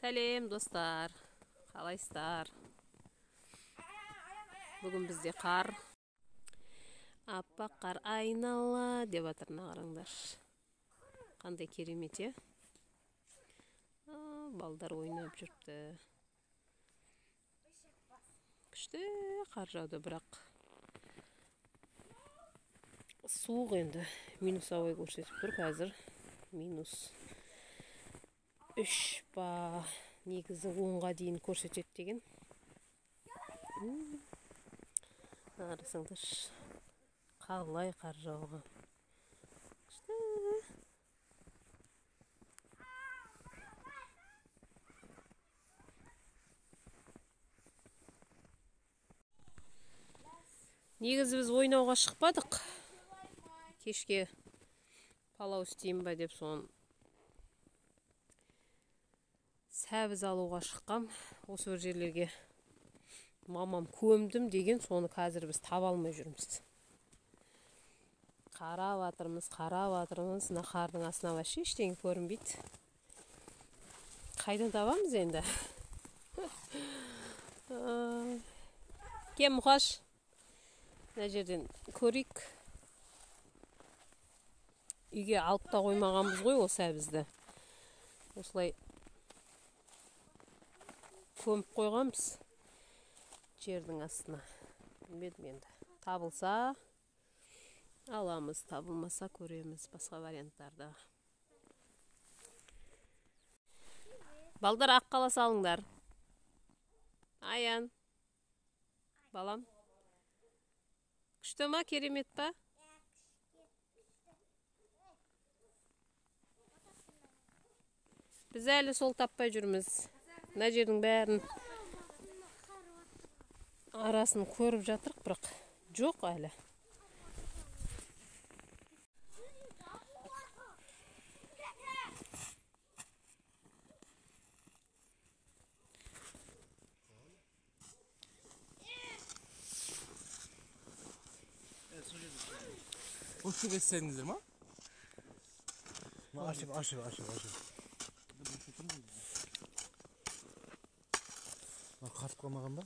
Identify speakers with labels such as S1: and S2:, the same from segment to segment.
S1: Сәлем достар, қалайсыздар? Бүгін бізде қар, аппақ қар айнала деп атырына қараңдар. Қандай керемет, е? Балдар ойнап жүріпті. Күшті қар жауды, бірақ суық енді. Минус ауа көрсетіп тұр қазір. Минус 3 ба, негізі 10-ға дейін көрсетеді деген. Арасыңдар қалай қар жауған. Негізі біз ойнауға шықпадық. Кешке палау істеймін ба деп соны сәбіз алуға шыққам. Осы бір жерлерге мамам көмдім деген, соны қазір біз таба алмай жүрміз. Қарап атырмыз. Мына қардың астына вообще ештеңе көрінбейді. Қайдан табамыз енді? Кем мұқаш? Мына жерден көрейік. Үйге алып та қоймағанбыз ғой осы сәбізді. Осылай көміп қойғанбыз жердің астына. Білмедім енді. Табылса аламыз, табылмаса көреміз басқа варианттарды. Балдар ақ қала салыңдар. Аян. Балам. Күшті ма, керемет па? Біз әлі сол таппай жүрміз. Мына жердің бәрін арасын көріп жатырық, бірақ жоқ әлі.
S2: Hoşçu geçsenizdür mi?
S3: Aşık. Қатып қалмаған ба?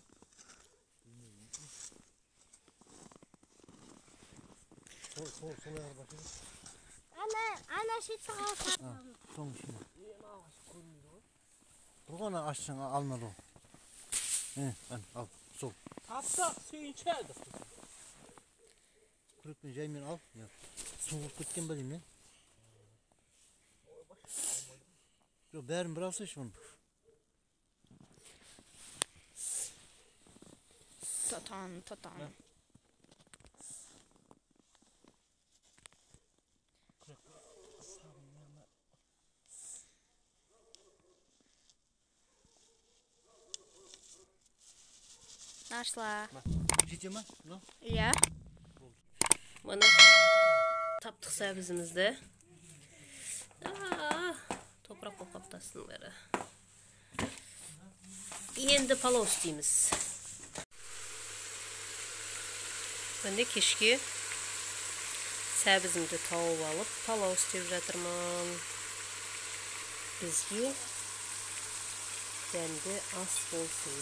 S3: Солай арбашы.
S4: Ана шетті қалса.
S3: Соң ішіне. Тұрғана ашшың алынады о. Ал, сол.
S2: Tapta suyun içeride.
S3: Күрекпен жаймен ал. Суғып кеткен ба деймін. Жоқ, бәрін бір алсайшы оны.
S4: Тотан. Нашла.
S3: Жете ма?
S4: Иә.
S1: Мына таптық сәбізімізді. Топырақ болып қаптасының бәрі. Енді палау істейміз. Мен де кешке сәбізімді тауып алып палау істеп жатырмын. Бізге дәмді ас болсын.